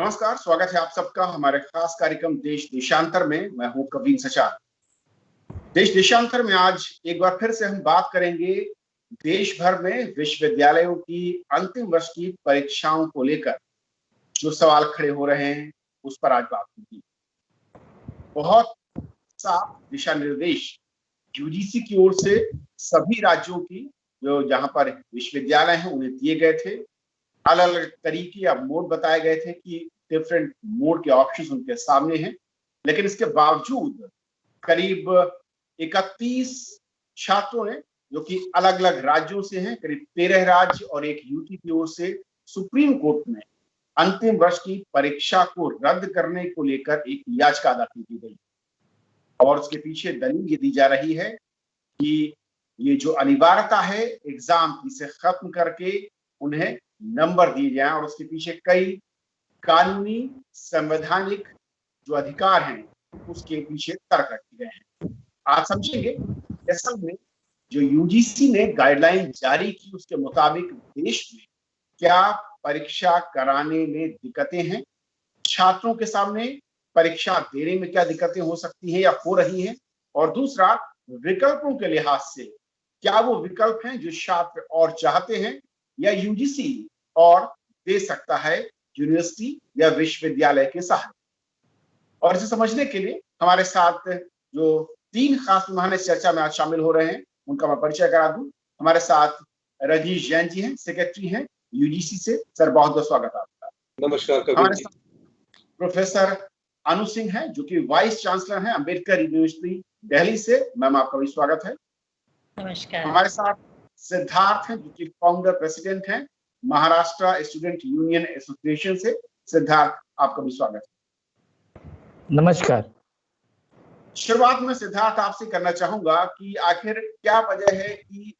नमस्कार, स्वागत है आप सबका हमारे खास कार्यक्रम देश देशांतर में। मैं हूं कवीन सचार। देश देशांतर में आज एक बार फिर से हम बात करेंगे देश भर में विश्वविद्यालयों की अंतिम वर्ष की परीक्षाओं को लेकर जो सवाल खड़े हो रहे हैं उस पर आज बात होगी। बहुत साफ दिशा निर्देश यूजीसी की ओर से सभी राज्यों की जो जहां पर विश्वविद्यालय हैं उन्हें दिए गए थे। अलग अलग तरीके या मोड बताए गए थे कि डिफरेंट मोड के ऑप्शंस उनके सामने हैं, लेकिन इसके बावजूद करीब 31 छात्रों ने, जो कि अलग अलग राज्यों से हैं, करीब 13 राज्य और एक यूटी की ओर से सुप्रीम कोर्ट में अंतिम वर्ष की परीक्षा को रद्द करने को लेकर एक याचिका दाखिल की गई। और उसके पीछे दलील ये दी जा रही है कि ये जो अनिवार्यता है एग्जाम की, इसे खत्म करके उन्हें नंबर दिए जाएं, और उसके पीछे कई कानूनी संवैधानिक जो अधिकार हैं उसके पीछे तर्क रखे गए हैं। आज समझेंगे असल में जो यूजीसी ने गाइडलाइन जारी की उसके मुताबिक देश में क्या परीक्षा कराने में दिक्कतें हैं, छात्रों के सामने परीक्षा देने में क्या दिक्कतें हो सकती हैं या हो रही हैं, और दूसरा विकल्पों के लिहाज से क्या वो विकल्प हैं जो छात्र और चाहते हैं या यूजीसी और दे सकता है यूनिवर्सिटी या विश्वविद्यालय के सहारे। और इसे समझने के लिए हमारे साथ जो 3 खास मेहमान इस चर्चा में आज शामिल हो रहे हैं उनका मैं परिचय करा दूं। हमारे साथ रजीश जैन जी हैं, सेक्रेटरी हैं यूजीसी से। सर, बहुत बहुत स्वागत आपका। नमस्कार कबीर हमारे जी। साथ प्रोफेसर अनु सिंह हैं जो कि वाइस चांसलर हैं अम्बेडकर यूनिवर्सिटी दिल्ली से। मैम, आपका भी स्वागत है। नमस्कार। हमारे साथ सिद्धार्थ हैं जो कि फाउंडर प्रेसिडेंट हैं महाराष्ट्र स्टूडेंट यूनियन एसोसिएशन से। सिद्धार्थ, आपका भी स्वागत है। नमस्कार। शुरुआत में सिद्धार्थ आपसे करना चाहूंगा कि आखिर क्या वजह है कि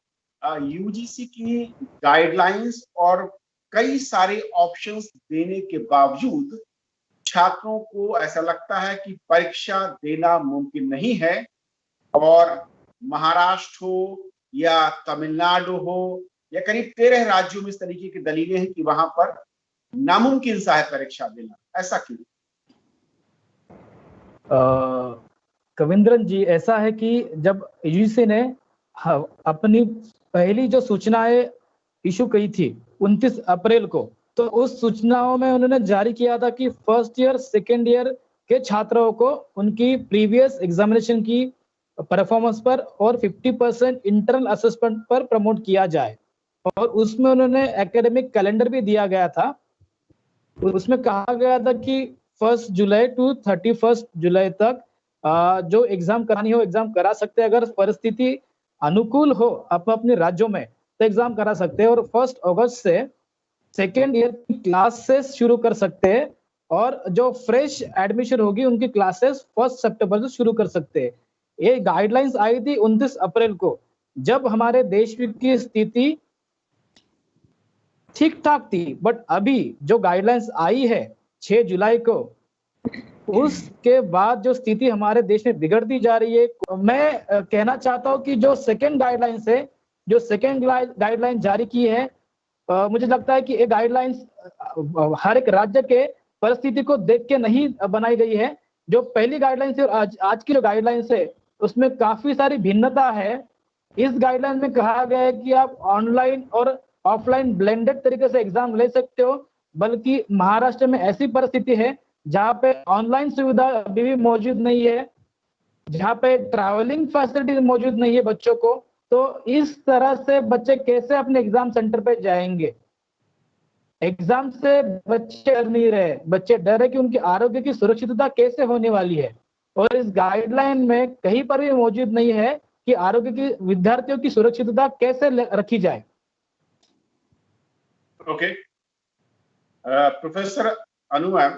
यूजीसी की गाइडलाइंस और कई सारे ऑप्शंस देने के बावजूद छात्रों को ऐसा लगता है कि परीक्षा देना मुमकिन नहीं है, और महाराष्ट्र हो या तमिलनाडु हो या करीब 13 राज्यों में इस तरीके की दलीलें हैं कि वहां पर नामुमकिन सा है परीक्षा देना। ऐसा क्यों? कविंद्रन जी, ऐसा है कि जब यूजीसी ने अपनी पहली जो सूचनाएं इशू की थी 29 अप्रैल को, तो उस सूचनाओं में उन्होंने जारी किया था कि फर्स्ट ईयर सेकेंड ईयर के छात्रों को उनकी प्रीवियस एग्जामिनेशन की परफॉर्मेंस पर और 50% इंटरनल असेसमेंट पर प्रमोट किया जाए। और उसमें उन्होंने एकेडमिक कैलेंडर भी दिया गया था। उसमें कहा गया था कि 1 जुलाई टू 31 जुलाई तक जो एग्जाम करानी हो एग्जाम करा सकते हैं, अगर परिस्थिति अनुकूल हो अपने राज्यों में तो एग्जाम करा सकते हैं, और 1 अगस्त से सेकेंड ईयर की क्लासेस शुरू कर सकते हैं, और जो फ्रेश एडमिशन होगी उनकी क्लासेस 1 सितंबर से शुरू कर सकते हैं। ये गाइडलाइंस आई थी 29 अप्रैल को, जब हमारे देश की स्थिति ठीक ठाक थी। बट अभी जो गाइडलाइंस आई है 6 जुलाई को, उसके बाद जो स्थिति हमारे देश में बिगड़ती जा रही है। मैं कहना चाहता हूं कि जो सेकेंड गाइडलाइंस है, जो सेकेंड गाइडलाइन जारी की है, मुझे लगता है कि ये गाइडलाइंस हर एक राज्य के परिस्थिति को देख के नहीं बनाई गई है। जो पहली गाइडलाइंस है और आज की जो गाइडलाइंस है उसमें काफी सारी भिन्नता है। इस गाइडलाइन में कहा गया है कि आप ऑनलाइन और ऑफलाइन ब्लेंडेड तरीके से एग्जाम ले सकते हो, बल्कि महाराष्ट्र में ऐसी परिस्थिति है जहाँ पे ऑनलाइन सुविधा अभी भी मौजूद नहीं है, जहाँ पे ट्रैवलिंग फैसिलिटी मौजूद नहीं है बच्चों को। तो इस तरह से बच्चे कैसे अपने एग्जाम सेंटर पे जाएंगे? एग्जाम से बच्चे डर नहीं रहे, बच्चे डर रहे कि उनके आरोग्य की सुरक्षितता कैसे होने वाली है, और इस गाइडलाइन में कहीं पर भी मौजूद नहीं है कि आरोग्य की विद्यार्थियों की सुरक्षितता कैसे रखी जाए। ओके, प्रोफेसर अनु मैम,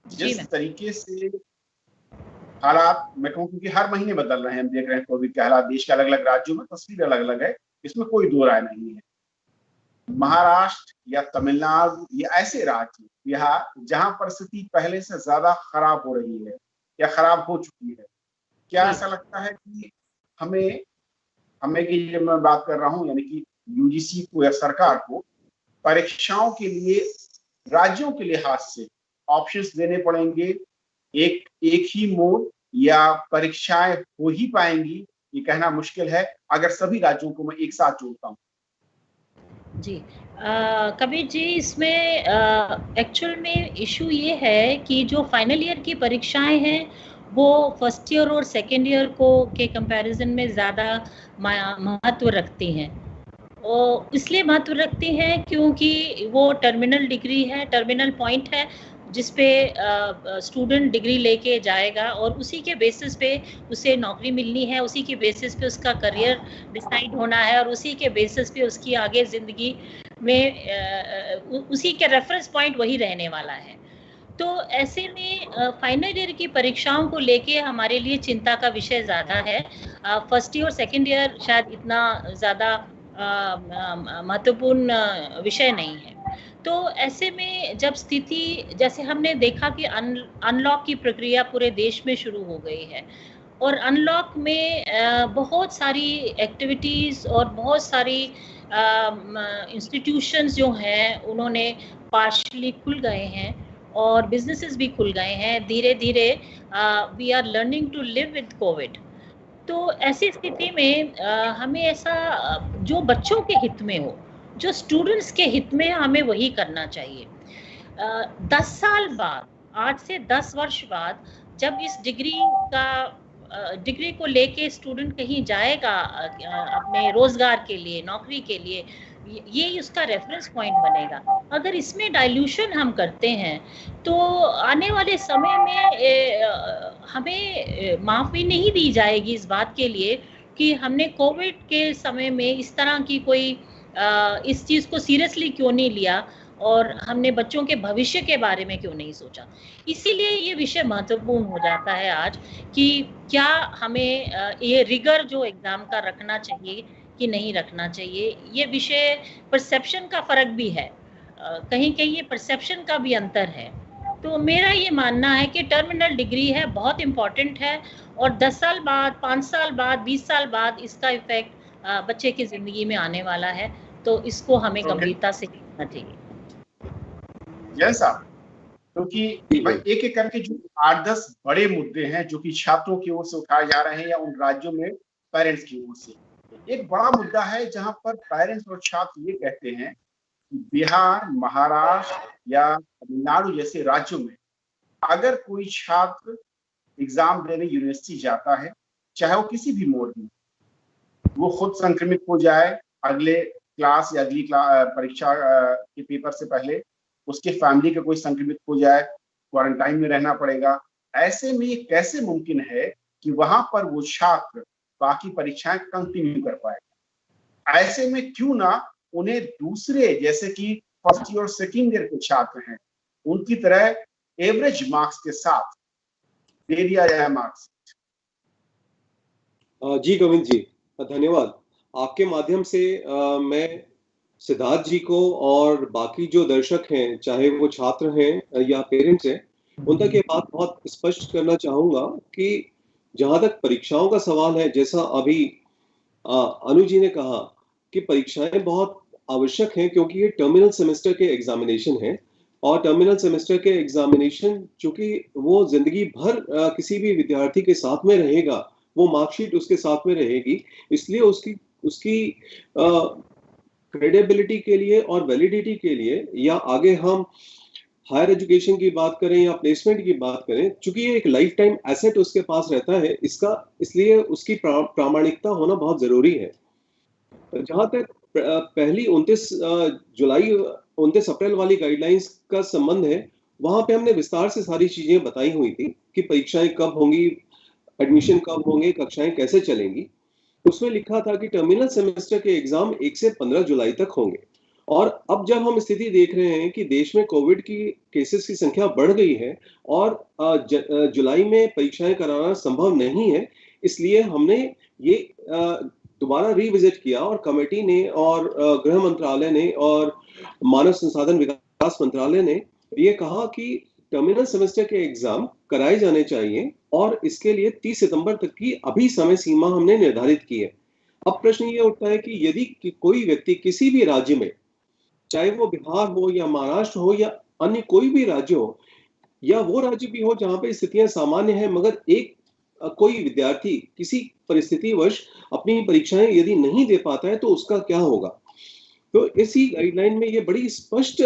जिस तरीके से हालात, मैं कहूँ क्योंकि हर महीने बदल रहे हैं, हम देख रहे हैं कोविड के हालात देश के अलग अलग राज्यों में, तस्वीर अलग अलग है, इसमें कोई दो राय नहीं है। महाराष्ट्र या तमिलनाडु या ऐसे राज्य बिहार जहां परिस्थिति पहले से ज्यादा खराब हो रही है या खराब हो चुकी है, क्या ऐसा लगता है कि हमें की जब मैं बात कर रहा हूं यानी कि यूजीसी को या सरकार को परीक्षाओं के लिए राज्यों के लिहाज से ऑप्शंस देने पड़ेंगे, एक ही मोड या परीक्षाएं हो ही पाएंगी, ये कहना मुश्किल है अगर सभी राज्यों को मैं एक साथ जोड़ता हूँ। जी कबीर जी, इसमें एक्चुअल में इशू ये है कि जो फाइनल ईयर की परीक्षाएं हैं वो फर्स्ट ईयर और सेकेंड ईयर को के कंपैरिजन में ज़्यादा महत्व रखती हैं। और इसलिए महत्व रखती हैं क्योंकि वो टर्मिनल डिग्री है, टर्मिनल पॉइंट है जिस पे स्टूडेंट डिग्री लेके जाएगा और उसी के बेसिस पे उसे नौकरी मिलनी है, उसी के बेसिस पे उसका करियर डिसाइड होना है और उसी के बेसिस पे उसकी आगे ज़िंदगी में उसी के रेफरेंस पॉइंट वही रहने वाला है। तो ऐसे में फाइनल ईयर की परीक्षाओं को लेके हमारे लिए चिंता का विषय ज़्यादा है। फर्स्ट ईयर और सेकेंड ईयर शायद इतना ज़्यादा महत्वपूर्ण विषय नहीं है। तो ऐसे में जब स्थिति, जैसे हमने देखा कि अनलॉक की प्रक्रिया पूरे देश में शुरू हो गई है और अनलॉक में बहुत सारी एक्टिविटीज़ और बहुत सारी इंस्टीट्यूशंस जो हैं उन्होंने पार्शली खुल गए हैं और बिजनेसेस भी खुल गए हैं। धीरे धीरे we are learning to live with Covid. तो ऐसी स्थिति में हमें ऐसा जो बच्चों के हित में हो, जो स्टूडेंट्स के हित में, हमें वही करना चाहिए। 10 साल बाद, 8 से 10 वर्ष बाद जब इस डिग्री को लेके स्टूडेंट कहीं जाएगा अपने रोजगार के लिए, नौकरी के लिए, ये उसका रेफरेंस पॉइंट बनेगा। अगर इसमें डाइल्यूशन हम करते हैं तो आने वाले समय में हमें माफ़ी नहीं दी जाएगी इस बात के लिए कि हमने कोविड के समय में इस तरह की कोई इस चीज़ को सीरियसली क्यों नहीं लिया और हमने बच्चों के भविष्य के बारे में क्यों नहीं सोचा। इसीलिए ये विषय महत्वपूर्ण हो जाता है आज कि क्या हमें ये रिगर जो एग्ज़ाम का रखना चाहिए कि नहीं रखना चाहिए। ये विषय परसेप्शन का फ़र्क भी है, कहीं कहीं ये परसेप्शन का भी अंतर है। तो मेरा ये मानना है कि टर्मिनल डिग्री है, बहुत इम्पॉर्टेंट है और 10 साल बाद, 5 साल बाद, 20 साल बाद इसका इफेक्ट बच्चे की ज़िंदगी में आने वाला है। तो इसको हमें गंभीरता से लेना चाहिए। जैसा क्योंकि एक एक करके जो 8-10 बड़े मुद्दे हैं जो कि छात्रों की ओर से उठाए जा रहे हैं या उन राज्यों में पेरेंट्स की ओर से, एक बड़ा मुद्दा है जहां पर पेरेंट्स और छात्र ये कहते हैं कि बिहार, महाराष्ट्र या तमिलनाडु जैसे राज्यों में अगर कोई छात्र एग्जाम देने यूनिवर्सिटी जाता है, चाहे वो किसी भी मोड में, वो खुद संक्रमित हो जाए अगले क्लास या अगली परीक्षा के पेपर से पहले, उसके फैमिली का कोई संक्रमित हो जाए, क्वारंटाइन में रहना पड़ेगा। ऐसे में ये कैसे मुमकिन है कि वहां पर वो छात्र बाकी परीक्षाएं कंटिन्यू कर पाएगा? ऐसे में क्यों ना उन्हें दूसरे जैसे कि फर्स्ट ईयर और सेकेंड ईयर के छात्र हैं उनकी तरह एवरेज मार्क्स के साथ दे दिया जाए मार्क्स। जी गोविंद जी, धन्यवाद। आपके माध्यम से मैं सिद्धार्थ जी को और बाकी जो दर्शक हैं, चाहे वो छात्र हैं या पेरेंट्स हैं, उन तक ये बात बहुत स्पष्ट करना चाहूंगा कि जहां तक परीक्षाओं का सवाल है, जैसा अभी अनु जी ने कहा कि परीक्षाएं बहुत आवश्यक हैं क्योंकि ये टर्मिनल सेमेस्टर के एग्जामिनेशन हैं और टर्मिनल सेमेस्टर के एग्जामिनेशन चूंकि वो जिंदगी भर किसी भी विद्यार्थी के साथ में रहेगा, वो मार्कशीट उसके साथ में रहेगी, इसलिए उसकी क्रेडिबिलिटी के लिए और वैलिडिटी के लिए या आगे हम हायर एजुकेशन की बात करें या प्लेसमेंट की बात करें, चूंकि ये एक लाइफ टाइम एसेट उसके पास रहता है, इसलिए उसकी प्रामाणिकता होना बहुत जरूरी है। जहां तक पहली 29 अप्रैल वाली गाइडलाइंस का संबंध है, वहां पे हमने विस्तार से सारी चीजें बताई हुई थी कि परीक्षाएं कब होंगी, एडमिशन कब होंगे, कक्षाएं कैसे चलेंगी। उसमें लिखा था कि टर्मिनल सेमेस्टर के एग्जाम 1 से 15 जुलाई तक होंगे। और अब जब हम स्थिति देख रहे हैं कि देश में कोविड की केसेस की संख्या बढ़ गई है और जुलाई में परीक्षाएं कराना संभव नहीं है, इसलिए हमने ये दोबारा रिविजिट किया और कमेटी ने और गृह मंत्रालय ने और मानव संसाधन विकास मंत्रालय ने ये कहा कि टर्मिनल सेमेस्टर के एग्जाम कराए जाने चाहिए और इसके लिए 30 सितंबर तक की अभी समय सीमा हमने निर्धारित की है। अब प्रश्न ये उठता है कि यदि कोई व्यक्ति किसी भी राज्य में, चाहे वो बिहार हो या महाराष्ट्र हो या अन्य कोई भी राज्य हो, या वो राज्य भी हो जहाँ पे स्थितियां सामान्य हैं मगर कोई विद्यार्थी किसी परिस्थितिवश अपनी परीक्षाएं यदि नहीं दे पाता है तो उसका क्या होगा। तो इसी गाइडलाइन में ये बड़ी स्पष्ट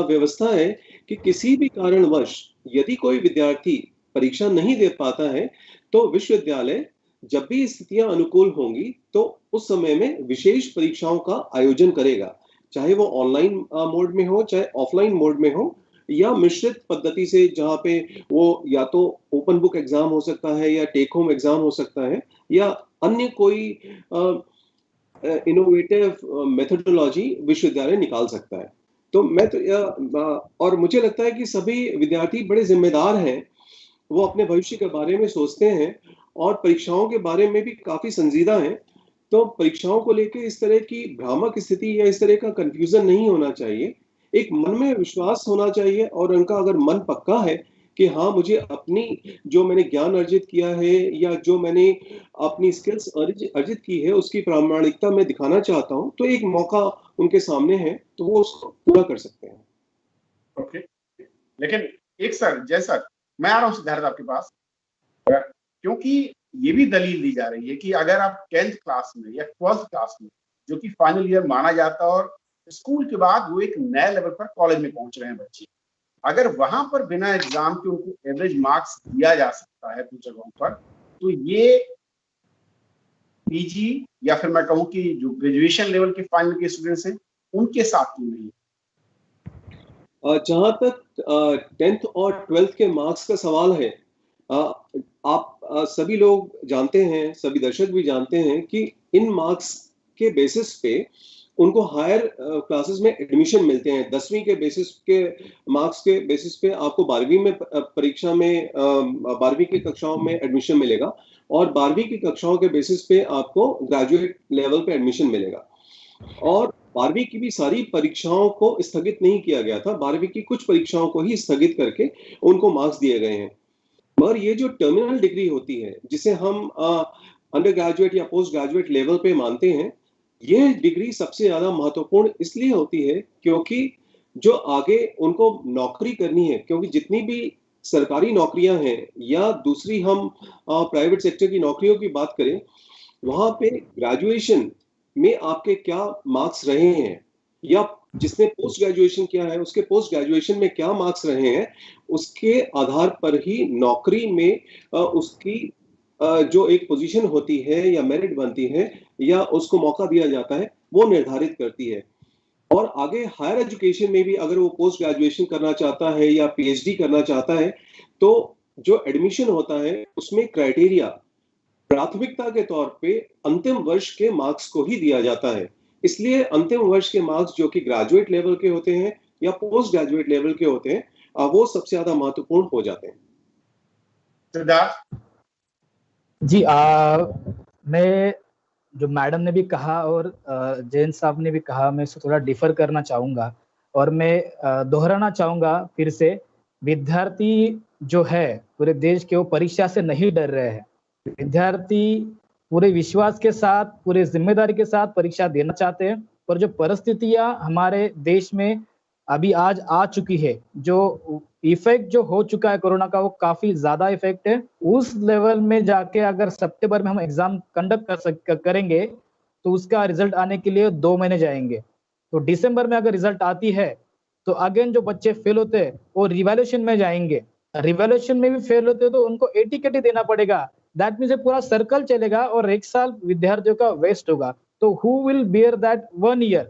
व्यवस्था है कि किसी भी कारणवश यदि कोई विद्यार्थी परीक्षा नहीं दे पाता है तो विश्वविद्यालय जब भी स्थितियां अनुकूल होंगी तो उस समय में विशेष परीक्षाओं का आयोजन करेगा, चाहे वो ऑनलाइन मोड में हो चाहे ऑफलाइन मोड में हो या मिश्रित पद्धति से, जहाँ पे वो या तो ओपन बुक एग्जाम हो सकता है या टेक होम एग्जाम हो सकता है या अन्य कोई इनोवेटिव मेथोडोलॉजी विश्वविद्यालय निकाल सकता है। तो मैं तो और मुझे लगता है कि सभी विद्यार्थी बड़े जिम्मेदार हैं, वो अपने भविष्य के बारे में सोचते हैं और परीक्षाओं के बारे में भी काफी संजीदा हैं। तो परीक्षाओं को लेकर इस तरह की भ्रामक स्थिति या इस तरह का कंफ्यूजन नहीं होना चाहिए। एक मन में विश्वास होना चाहिए और उनका अगर मन पक्का है कि हाँ, मुझे अपनी जो मैंने ज्ञान अर्जित किया है या जो मैंने अपनी स्किल्स अर्जित की है उसकी प्रामाणिकता मैं दिखाना चाहता हूँ, तो एक मौका उनके सामने है तो वो उसको पूरा कर सकते हैं। ओके, लेकिन एक सर मैं आ रहा हूँ सिद्धार्थ आपके पास, क्योंकि ये भी दलील दी जा रही है कि अगर आप 10th क्लास में या 12th क्लास में, जो कि फाइनल ईयर माना जाता है और स्कूल के बाद वो एक नए लेवल पर कॉलेज में पहुंच रहे हैं बच्चे, अगर वहां पर बिना एग्जाम के उनको एवरेज मार्क्स दिया जा सकता है कुछ जगहों पर, तो ये पीजी या फिर मैं कहूँ कि जो ग्रेजुएशन लेवल के फाइनल के स्टूडेंट्स हैं उनके साथ क्यों नहीं? जहां तक 10th और 12th के मार्क्स का सवाल है, आप सभी लोग जानते हैं, सभी दर्शक भी जानते हैं कि इन मार्क्स के बेसिस पे उनको हायर क्लासेस में एडमिशन मिलते हैं। 10वीं के बेसिस के मार्क्स के बेसिस पे आपको 12वीं में परीक्षा में 12वीं की कक्षाओं में एडमिशन मिलेगा और 12वीं की कक्षाओं के बेसिस पे आपको ग्रेजुएट लेवल पे एडमिशन मिलेगा। और 12वीं की भी सारी परीक्षाओं को स्थगित नहीं किया गया था, 12वीं की कुछ परीक्षाओं को ही स्थगित करके उनको मार्क्स दिए गए हैं। मगर ये जो टर्मिनल डिग्री होती है जिसे हम अंडर ग्रेजुएट या पोस्ट ग्रेजुएट लेवल पे मानते हैं, ये डिग्री सबसे ज्यादा महत्वपूर्ण इसलिए होती है क्योंकि जो आगे उनको नौकरी करनी है, क्योंकि जितनी भी सरकारी नौकरियां हैं या दूसरी हम प्राइवेट सेक्टर की नौकरियों की बात करें, वहां पे ग्रेजुएशन में आपके क्या मार्क्स रहे हैं या जिसने पोस्ट ग्रेजुएशन किया है उसके पोस्ट ग्रेजुएशन में क्या मार्क्स रहे हैं, उसके आधार पर ही नौकरी में उसकी जो एक पोजीशन होती है या मेरिट बनती है या उसको मौका दिया जाता है, वो निर्धारित करती है। और आगे हायर एजुकेशन में भी अगर वो पोस्ट ग्रेजुएशन करना चाहता है या पीएचडी करना चाहता है तो जो एडमिशन होता है उसमें क्राइटेरिया प्राथमिकता के तौर पे अंतिम वर्ष के मार्क्स को ही दिया जाता है। इसलिए अंतिम वर्ष के मार्क्स जो कि ग्रेजुएट लेवल के होते हैं या पोस्ट ग्रेजुएट लेवल के होते हैं, वो सबसे ज्यादा महत्वपूर्ण हो जाते हैं। सिद्धार्थ जी, मैं जो मैडम ने भी कहा और जैन साहब ने भी कहा, मैं इससे थोड़ा डिफर करना चाहूँगा और मैं दोहराना चाहूँगा फिर से। विद्यार्थी जो है पूरे देश के, वो परीक्षा से नहीं डर रहे हैं। विद्यार्थी पूरे विश्वास के साथ, पूरे जिम्मेदारी के साथ परीक्षा देना चाहते हैं। पर जो परिस्थितियां हमारे देश में अभी आज आ चुकी है, जो इफेक्ट जो हो चुका है कोरोना का, वो काफी ज्यादा इफेक्ट है। उस लेवल में जाके अगर सितंबर में हम एग्जाम कंडक्ट करेंगे तो उसका रिजल्ट आने के लिए 2 महीने जाएंगे। तो दिसंबर में अगर रिजल्ट आती है तो अगेन जो बच्चे फेल होते हैं वो रिवैल्यूएशन में जाएंगे। रिवैल्यूएशन में भी फेल होते हैं तो उनको एटीकेटी देना पड़ेगा। दैट मीन्स पूरा सर्कल चलेगा और 1 साल विद्यार्थियों का वेस्ट होगा। तो who will bear that 1 year?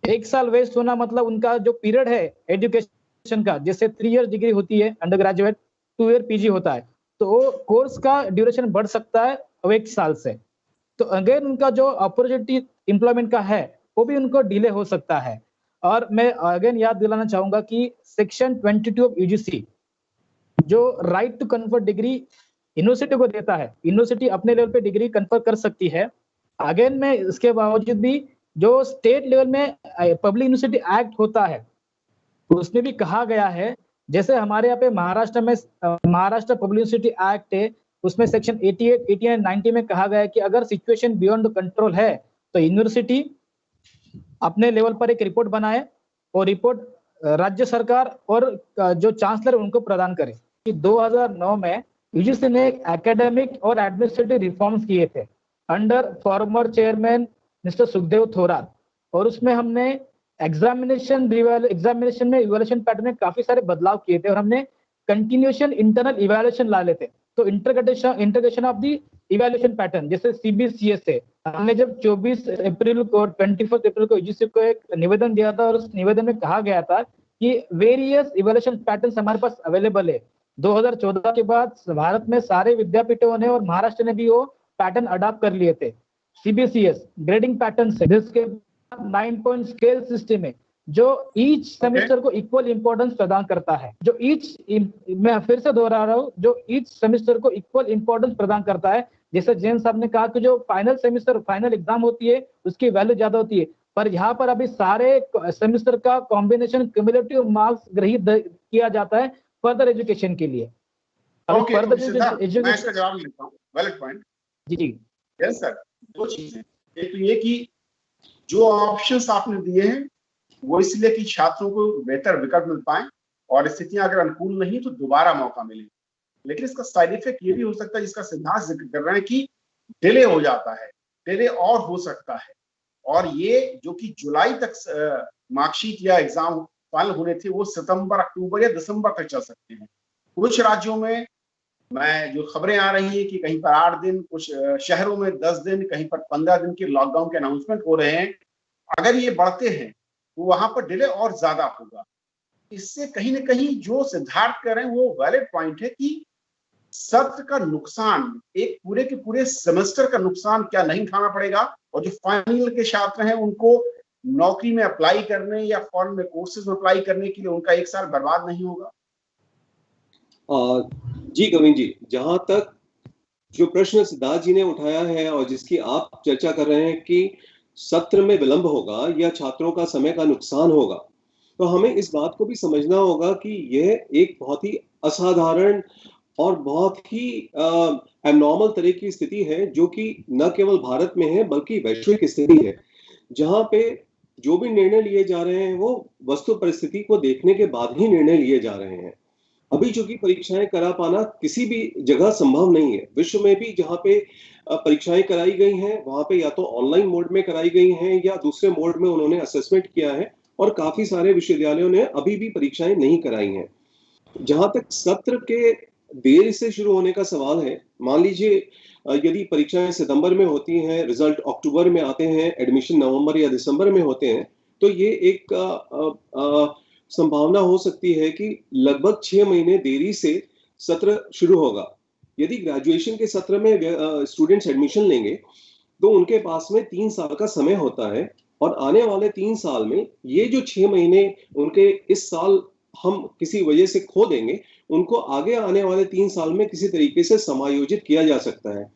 1 साल वेस्ट होना मतलब उनका जो पीरियड है एजुकेशन का, जैसे 3 ईयर डिग्री होती है अंडर ग्रेजुएट, 2 ईयर पीजी होता है, तो कोर्स का ड्यूरेशन बढ़ सकता है 1 साल से। तो अगेन उनका जो अपॉर्चुनिटी एम्प्लॉयमेंट का है वो भी उनको डिले हो सकता है। और मैं अगेन याद दिलाना चाहूंगा कि सेक्शन 22 ऑफ यूजीसी जो right to confer degree university को देता है, यूनिवर्सिटी अपने लेवल पे डिग्री कन्फर कर सकती है। अगेन में इसके बावजूद भी जो स्टेट लेवल में पब्लिक यूनिवर्सिटी एक्ट होता है उसमें भी कहा गया है, जैसे हमारे यहाँ पे महाराष्ट्र में महाराष्ट्र पब्लिक यूनिवर्सिटी एक्ट है, उसमें सेक्शन 88, 89, 90 में कहा गया है कि अगर सिचुएशन बियॉन्ड कंट्रोल है तो यूनिवर्सिटी अपने लेवल पर एक रिपोर्ट बनाए और रिपोर्ट राज्य सरकार और जो चांसलर उनको प्रदान करे। कि 2009 में यूजीसी ने एकेडमिक और एडमिनिस्ट्रेटिव रिफॉर्म्स किए थे under former chairman mister Sukhdev Thorat, और उसमें हमने एग्जामिनेशन में इवैल्यूएशन पैटर्न में काफी सारे बदलाव किए थे, और हमने कंटिन्यूएशन इंटरनल इवैल्यूएशन ला लेते। तो integration of the evaluation pattern, जैसे सीबीसीएस से हमने जब 24 अप्रैल को 21 अप्रैल को यूजीसी को एक निवेदन दिया था, और उस निवेदन में कहा गया था कि वेरियस इवैल्यूएशन पैटर्न हमारे पास अवेलेबल है। 2014 के बाद भारत में सारे विद्यापीठों ने और महाराष्ट्र ने भी वो पैटर्न अडॉप्ट कर लिए थे। सीबीसीएस ग्रेडिंग पैटर्न से, जिसके 9 पॉइंट स्केल सिस्टम है जो ईच सेमेस्टर को इक्वल इंपॉर्टेंस प्रदान करता है, मैं फिर से दोहरा रहा हूँ, जो ईच सेमेस्टर को इक्वल इंपॉर्टेंस प्रदान करता है। जैसे जैन साहब ने कहा कि जो फाइनल सेमेस्टर फाइनल एग्जाम होती है उसकी वैल्यू ज्यादा होती है, पर यहाँ पर अभी सारे सेमेस्टर का कॉम्बिनेशन क्यूमुलेटिव मार्क्स ग्रहित किया जाता है फर्दर एजुकेशन के लिए। ओके, मैं इसका जवाब लेता हूं। Valid point. जी यस सर। दो चीजें, एक तो ये कि जो ऑप्शंस आपने दिए हैं वो इसलिए कि छात्रों को बेहतर विकल्प मिल पाए, और स्थितियां अगर अनुकूल नहीं तो दोबारा मौका मिले। लेकिन इसका साइड इफेक्ट ये भी हो सकता है, जिसका सिद्धांत जिक्र कर रहे हैं कि डिले हो जाता है, डिले और हो सकता है, और ये जो कि जुलाई तक मार्कशीट या एग्जाम फाइनल होने थे वो सितंबर, अक्टूबर या दिसंबर तक चल सकते हैं। कुछ राज्यों में जो खबरें आ रही है कि कहीं पर 8 दिन, कुछ शहरों में 10 दिन, कहीं पर 15 दिन के लॉकडाउन के अनाउंसमेंट हो रहे हैं। अगर ये बढ़ते हैं तो वहां पर डिले और ज्यादा होगा। इससे कहीं ना कहीं जो सिद्धार्थ कर रहे हैं वो वैलिड पॉइंट है कि सत्र का नुकसान, एक पूरे के पूरे सेमेस्टर का नुकसान क्या नहीं उठाना पड़ेगा, और जो फाइनल के छात्र हैं उनको नौकरी में अप्लाई करने या फॉरेन में कोर्सेज में अप्लाई करने के लिए उनका 1 साल बर्बाद नहीं होगा। जी गोविंद जी, जहां तक जो प्रश्न सिद्धार्थ जी ने उठाया है और जिसकी आप चर्चा कर रहे हैं कि सत्र में विलंब होगा या छात्रों का समय का नुकसान होगा, तो हमें इस बात को भी समझना होगा कि यह एक बहुत ही असाधारण और बहुत ही एबनॉर्मल तरह की स्थिति है, जो कि न केवल भारत में है बल्कि वैश्विक स्थिति है, जहां पे जो भी निर्णय लिए जा रहे हैं वो वस्तु परिस्थिति को देखने के बाद ही निर्णय लिए जा रहे हैं। अभी चूंकि परीक्षाएं करा पाना किसी भी जगह संभव नहीं है। विश्व में भी जहां पे परीक्षाएं कराई गई हैं वहां पे या तो ऑनलाइन मोड में कराई गई हैं या दूसरे मोड में उन्होंने असेसमेंट किया है, और काफी सारे विश्वविद्यालयों ने अभी भी परीक्षाएं नहीं कराई हैं। जहां तक सत्र के देर से शुरू होने का सवाल है, मान लीजिए यदि परीक्षाएं सितंबर में होती हैं, रिजल्ट अक्टूबर में आते हैं, एडमिशन नवंबर या दिसंबर में होते हैं, तो ये एक संभावना हो सकती है कि लगभग 6 महीने देरी से सत्र शुरू होगा। यदि ग्रेजुएशन के सत्र में स्टूडेंट्स एडमिशन लेंगे तो उनके पास में 3 साल का समय होता है, और आने वाले 3 साल में ये जो 6 महीने उनके इस साल हम किसी वजह से खो देंगे, उनको आगे आने वाले 3 साल में किसी तरीके से समायोजित किया जा सकता है।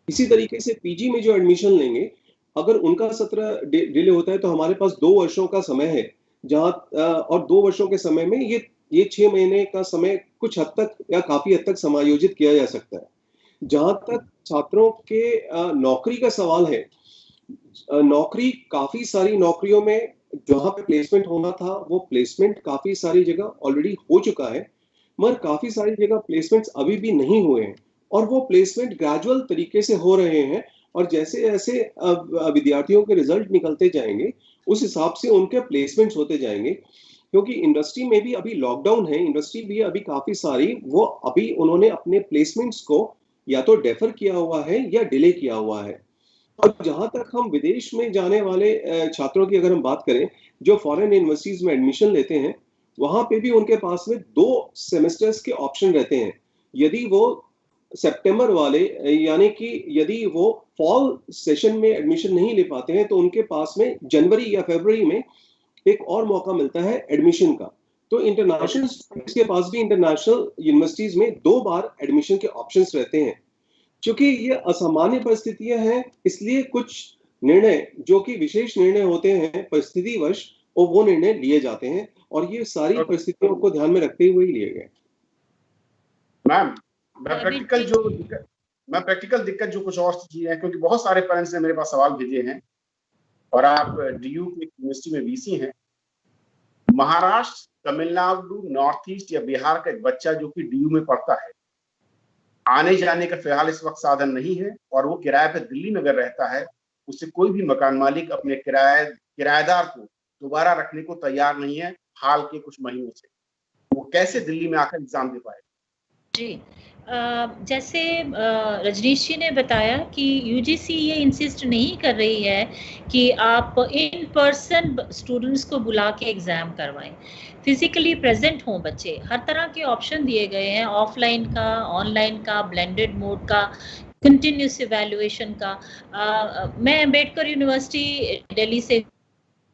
इसी तरीके से पीजी में जो एडमिशन लेंगे, अगर उनका सत्र डिले होता है तो हमारे पास 2 वर्षों का समय है, जहां और 2 वर्षों के समय में ये 6 महीने का समय कुछ हद तक या काफी हद तक समायोजित किया जा सकता है। जहां तक छात्रों के नौकरी का सवाल है, नौकरी काफी सारी नौकरियों में जहां पे प्लेसमेंट होना था वो प्लेसमेंट काफी सारी जगह ऑलरेडी हो चुका है, मगर काफी सारी जगह प्लेसमेंट्स अभी भी नहीं हुए हैं, और वो प्लेसमेंट ग्रेजुअल तरीके से हो रहे हैं, और जैसे जैसे विद्यार्थियों के रिजल्ट निकलते जाएंगे उस हिसाब से उनके प्लेसमेंट्स होते जाएंगे। क्योंकि इंडस्ट्री में भी अभी लॉकडाउन है, इंडस्ट्री भी अभी काफी सारी वो अभी उन्होंने अपने प्लेसमेंट्स को या तो डेफर किया हुआ है या डिले किया हुआ है। और जहां तक हम विदेश में जाने वाले छात्रों की अगर हम बात करें जो फॉरेन यूनिवर्सिटीज में एडमिशन लेते हैं, वहां पे भी उनके पास में 2 सेमेस्टर्स के ऑप्शन रहते हैं। यदि वो सितंबर वाले यानी कि यदि वो फॉल सेशन में एडमिशन नहीं ले पाते हैं तो उनके पास में जनवरी या फरवरी में एक और मौका मिलता है एडमिशन का। तो इंटरनेशनल स्टूडेंट्स के पास भी इंटरनेशनल यूनिवर्सिटीज में 2 बार एडमिशन के ऑप्शंस रहते हैं। क्योंकि ये असामान्य परिस्थितियां हैं, इसलिए कुछ निर्णय जो कि विशेष निर्णय होते हैं परिस्थितिवश, और वो निर्णय लिए जाते हैं, और ये सारी परिस्थितियों को ध्यान में रखते हुए लिए गए। मैम, मैं प्रैक्टिकल दिक्कत जो कुछ और चीजें हैं, क्योंकि बहुत सारे पेरेंट्स ने मेरे पास सवाल भेजे हैं, और आप डीयू की यूनिवर्सिटी में वीसी हैं, महाराष्ट्र, तमिलनाडु, नॉर्थ ईस्ट या बिहार का एक बच्चा जो कि डीयू में पढ़ता है, आने जाने का फिलहाल इस वक्त साधन नहीं है और वो किराए पे दिल्ली में अगर रहता है, उसे कोई भी मकान मालिक अपने किराएदार को दोबारा रखने को तैयार नहीं है हाल के कुछ महीनों से। वो कैसे दिल्ली में आकर एग्जाम दे पाए? जी, जैसे रजनीश जी ने बताया कि यूजीसी ये इंसिस्ट नहीं कर रही है कि आप इन पर्सन स्टूडेंट्स को बुला के एग्ज़ाम करवाएं, फिजिकली प्रेजेंट हों बच्चे। हर तरह के ऑप्शन दिए गए हैं, ऑफलाइन का, ऑनलाइन का, ब्लेंडेड मोड का, कंटिन्यूस इवैल्यूएशन का। मैं अम्बेडकर यूनिवर्सिटी दिल्ली से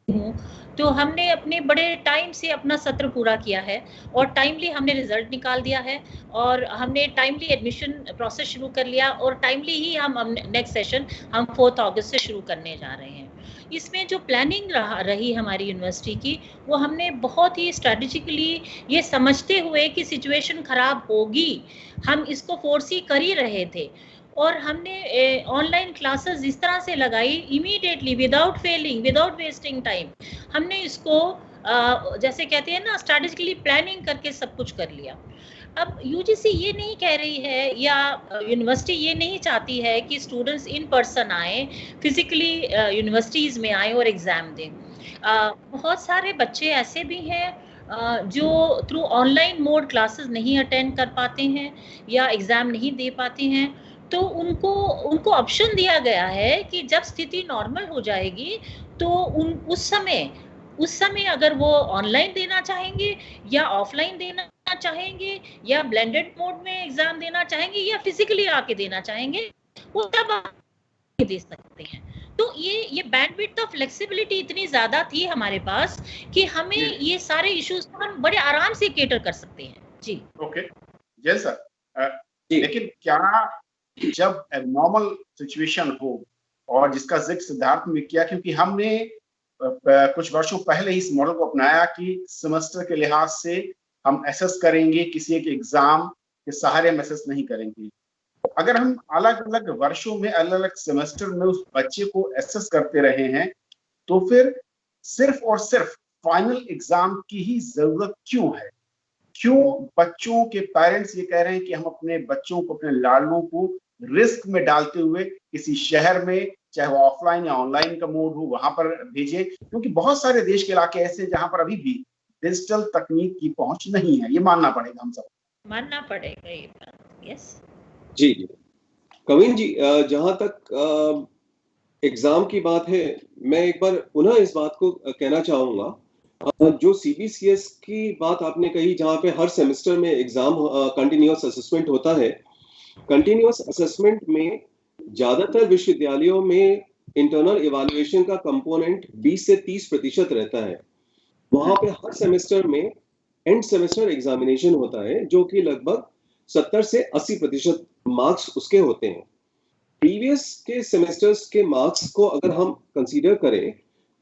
हूँ, तो हमने अपने बड़े टाइम से अपना सत्र पूरा किया है और टाइमली हमने रिजल्ट निकाल दिया है और हमने टाइमली एडमिशन प्रोसेस शुरू कर लिया और टाइमली ही हम नेक्स्ट सेशन हम 4 अगस्त से शुरू करने जा रहे हैं। इसमें जो प्लानिंग रही हमारी यूनिवर्सिटी की, वो हमने बहुत ही स्ट्रैटेजिकली ये समझते हुए कि सिचुएशन खराब होगी, हम इसको फोर्सी कर ही रहे थे और हमने ऑनलाइन क्लासेस इस तरह से लगाई immediately, without failing, without wasting time. हमने इसको जैसे कहते हैं ना, स्ट्रैटेजिकली प्लानिंग करके सब कुछ कर लिया। अब यूजीसी ये नहीं कह रही है या यूनिवर्सिटी ये नहीं चाहती है कि स्टूडेंट्स इन पर्सन आए, फिजिकली यूनिवर्सिटीज़ में आए और एग्ज़ाम दें। बहुत सारे बच्चे ऐसे भी हैं जो थ्रू ऑनलाइन मोड क्लासेस नहीं अटेंड कर पाते हैं या एग्ज़ाम नहीं दे पाते हैं, तो उनको ऑप्शन दिया गया है कि जब स्थिति नॉर्मल हो जाएगी तो उस समय अगर वो ऑनलाइन देना चाहेंगे या ऑफलाइन देना चाहेंगे या ब्लेंडेड मोड में एग्जाम देना चाहेंगे या फिजिकली आके देना चाहेंगे, वो तब आके दे सकते हैं। तो ये बैंडविड्थ ऑफ फ्लेक्सिबिलिटी इतनी ज्यादा थी हमारे पास कि हमें ये सारे इश्यूज हम बड़े आराम से केटर कर सकते हैं। जी ओके, जय सर। लेकिन क्या जब एबनॉर्मल सिचुएशन हो, और जिसका जिक्र सिद्धार्थ ने किया, क्योंकि हमने कुछ वर्षों पहले ही इस मॉडल को अपनाया कि सेमेस्टर के लिहाज से हम एसेस करेंगे, किसी एक एग्जाम के सहारे हम एसेस नहीं करेंगे। अगर हम अलग अलग वर्षों में अलग अलग सेमेस्टर में उस बच्चे को एसेस करते रहे हैं, तो फिर सिर्फ और सिर्फ फाइनल एग्जाम की ही जरूरत क्यों है? क्यों बच्चों के पेरेंट्स ये कह रहे हैं कि हम अपने बच्चों को, अपने लाडलों को रिस्क में डालते हुए किसी शहर में, चाहे वो ऑफलाइन या ऑनलाइन का मोड हो, वहां पर भेजें? क्योंकि बहुत सारे देश के इलाके ऐसे हैं जहां पर अभी भी डिजिटल तकनीक की पहुंच नहीं है। ये मानना पड़ेगा, हम सब मानना पड़ेगा ये बात। यस जी जी कविन जी, जहां तक एग्जाम की बात है, मैं एक बार पुनः इस बात को कहना चाहूंगा, जो सीबीसीएस की बात आपने कही, जहां पे हर सेमेस्टर में एग्जाम कंटिन्यूअस असेसमेंट होता है। कंटिन्यूअस असेसमेंट में ज्यादातर विश्वविद्यालयों में इंटरनल इवैल्यूएशन का कंपोनेंट 20 से 30% रहता है। वहां पे हर सेमेस्टर में एंड सेमेस्टर एग्जामिनेशन होता है, जो कि लगभग 70 से 80% मार्क्स उसके होते हैं। प्रीवियस के सेमेस्टर्स के मार्क्स को अगर हम कंसीडर करें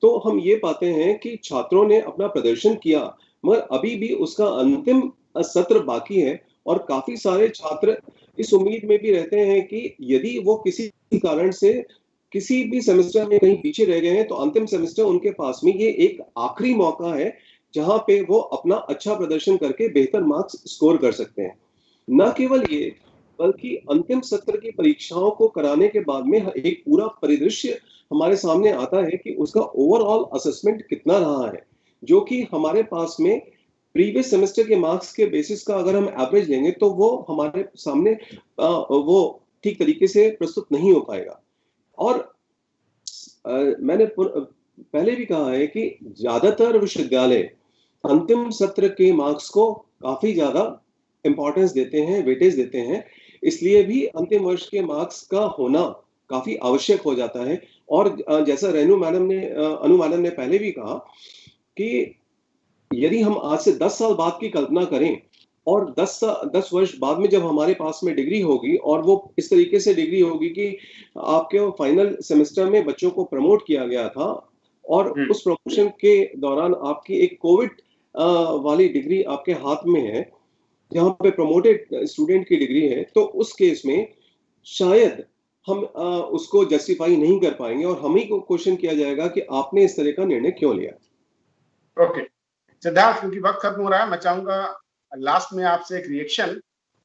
तो हम ये पाते हैं कि छात्रों ने अपना प्रदर्शन किया, मगर अभी भी उसका अंतिम सत्र बाकी है और काफी सारे छात्र इस उम्मीद में भी रहते हैं कि यदि वो किसी कारण से किसी भी सेमेस्टर में कहीं पीछे रह गए हैं तो अंतिम सेमेस्टर उनके पास में ये एक आखिरी मौका है जहां पे वो अपना अच्छा प्रदर्शन करके बेहतर मार्क्स स्कोर कर सकते हैं। न केवल ये, बल्कि अंतिम सत्र की परीक्षाओं को कराने के बाद में एक पूरा परिदृश्य हमारे सामने आता है कि उसका ओवरऑल असेसमेंट कितना रहा है, जो कि हमारे पास में प्रीवियस सेमेस्टर के मार्क्स के बेसिस का अगर हम एवरेज लेंगे तो वो हमारे सामने वो ठीक तरीके से प्रस्तुत नहीं हो पाएगा। और मैंने पहले भी कहा है कि ज्यादातर विश्वविद्यालय अंतिम सत्र के मार्क्स को काफी ज्यादा इंपॉर्टेंस देते हैं, वेटेज देते हैं, इसलिए भी अंतिम वर्ष के मार्क्स का होना काफी आवश्यक हो जाता है। और जैसा अनु मैडम ने पहले भी कहा कि यदि हम आज से 10 साल बाद की कल्पना करें और 10 वर्ष बाद में जब हमारे पास में डिग्री होगी और वो इस तरीके से डिग्री होगी कि आपके फाइनल सेमेस्टर में बच्चों को प्रमोट किया गया था और उस प्रमोशन के दौरान आपकी एक कोविड वाली डिग्री आपके हाथ में है, जहां पे प्रमोटेड स्टूडेंट की डिग्री है, तो उस केस में शायद हम उसको जस्टिफाई नहीं कर पाएंगे और हम ही को क्वेश्चन किया जाएगा कि आपने इस तरह का निर्णय क्यों लिया। ओके, सिद्धार्थ, क्योंकि वक्त खत्म हो रहा है, मैं चाहूंगा लास्ट में आपसे एक रिएक्शन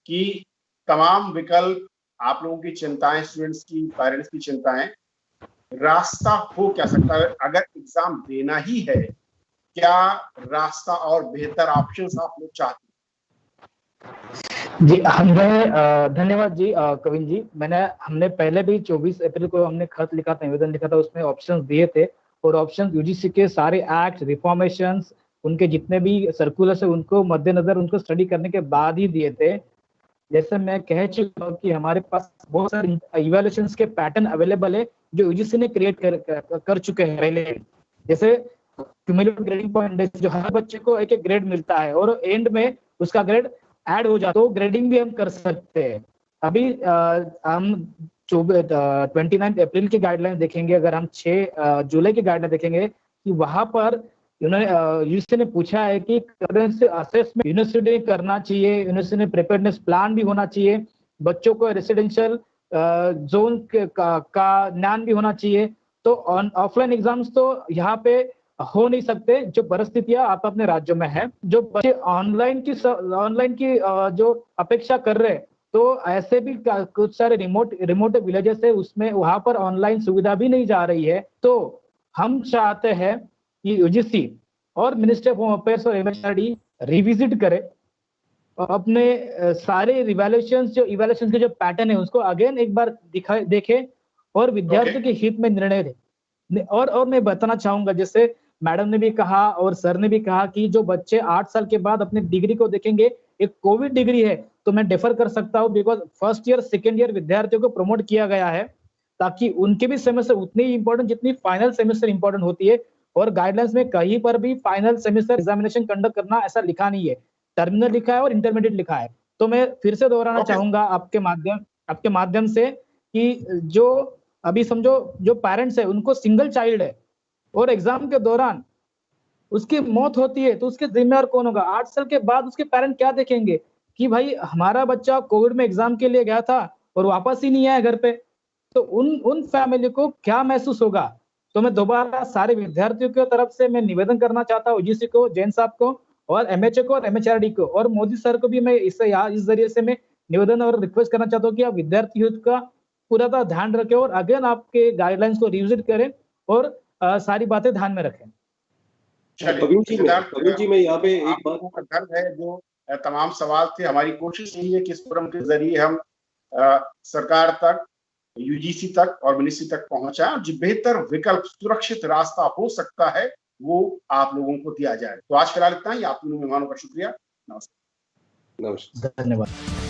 कि तमाम विकल्प, आप लोगों की चिंताएं, स्टूडेंट्स की, पेरेंट्स की चिंताएं, रास्ता हो क्या सकता है अगर एग्जाम देना ही है? क्या रास्ता और बेहतर ऑप्शंस आप लोग चाहते हैं? जी, धन्यवाद जी कविन जी। हमने पहले भी 24 अप्रैल को हमने खत लिखा था, निवेदन लिखा था, उसमें ऑप्शंस दिए थे और ऑप्शंस यूजीसी के सारे एक्ट, रिफॉर्मेशंस, उनके जितने भी सर्कुलर्स है उनको मद्देनजर उनको स्टडी करने के बाद ही दिए थे। जैसे मैं कह चुका हूँ कि हमारे पास बहुत सारे इवैल्यूएशंस के पैटर्न अवेलेबल है जो यूजीसी ने क्रिएट कर चुके हैं पहले। जैसे क्यूमुलेटिव ग्रेडिंग पॉइंट इंडेक्स, जो हर बच्चे को एक एक ग्रेड मिलता है और एंड में उसका ग्रेड ऐड हो जाता है, तो ग्रेडिंग भी हम कर सकते हैं। अभी हम 29 अप्रैल की गाइडलाइन देखेंगे, अगर हम 6 जुलाई की गाइडलाइन देखेंगे कि वहां पर यूनिवर्सिटी ने पूछा है कि असेसमेंट यूनिवर्सिटी ने करना चाहिए, यूनिवर्सिटी ने प्रिपेयरनेस प्लान भी होना चाहिए, बच्चों को रेसिडेंशियल जोन का ज्ञान भी होना चाहिए। तो ऑफलाइन एग्जाम्स तो यहाँ पे हो नहीं सकते, जो परिस्थितियां आप अपने राज्यों में है। जो बच्चे ऑनलाइन की जो अपेक्षा कर रहे हैं, तो ऐसे भी कुछ सारे रिमोट विलेजेस है, उसमें वहां पर ऑनलाइन सुविधा भी नहीं जा रही है। तो हम चाहते हैं कि यूजीसी और मिनिस्ट्री ऑफ होम अफेयर्स और एमएचआरडी रिविजिट करे और अपने सारे इवैल्यूएशंस के जो पैटर्न है उसको अगेन एक बार देखे और विद्यार्थियों के हित में निर्णय दे। और मैं बताना चाहूंगा, जैसे मैडम ने भी कहा और सर ने भी कहा कि जो बच्चे 8 साल के बाद अपनी डिग्री को देखेंगे, एक कोविड डिग्री है, तो मैं डिफर कर सकता हूँ, because first year second year विद्यार्थियों को प्रमोट किया गया है ताकि उनके भी सेमेस्टर उतनी ही इंपॉर्टेंट जितनी फाइनल सेमेस्टर इंपॉर्टेंट होती है। और गाइडलाइंस में कहीं पर भी फाइनल सेमेस्टर एग्जामिनेशन कंडक्ट करना ऐसा लिखा नहीं है, टर्मिनल लिखा है और इंटरमीडिएट लिखा है। तो मैं फिर से दोहराना चाहूंगा आपके माध्यम से कि जो अभी समझो जो पेरेंट्स है उनको सिंगल चाइल्ड है और एग्जाम के दौरान उसकी मौत होती है, तो उसके जिम्मेदार कौन होगा? 8 साल के बाद उसके पेरेंट क्या देखेंगे कि भाई हमारा बच्चा कोविड में एग्जाम के लिए गया था और वापस ही नहीं आया घर पे, तो उन फैमिली को क्या महसूस होगा? तो मैं दोबारा सारे विद्यार्थियों की तरफ से मैं निवेदन करना चाहता हूँ, यूजीसी को, जैन साहब को और एमएचए को और एमएचआरडी को और मोदी सर को भी मैं इस जरिए से मैं निवेदन और रिक्वेस्ट करना चाहता हूँ कि आप विद्यार्थी हित का पूरा ध्यान रखें और अगेन आपके गाइडलाइंस को रिविजिट करें और सारी बातें ध्यान में रखें। कविन जी मैं यहाँ पे एक बात दर्द है, जो तमाम सवाल थे, हमारी कोशिश यही है कि इस फोरम के जरिए हम सरकार तक, यूजीसी तक और मिनिस्ट्री तक पहुंचाएं और जो बेहतर विकल्प, सुरक्षित रास्ता हो सकता है वो आप लोगों को दिया जाए। तो आज फिलहाल इतना ही। आप तीनों मेहमानों का शुक्रिया। नमस्कार। धन्यवाद।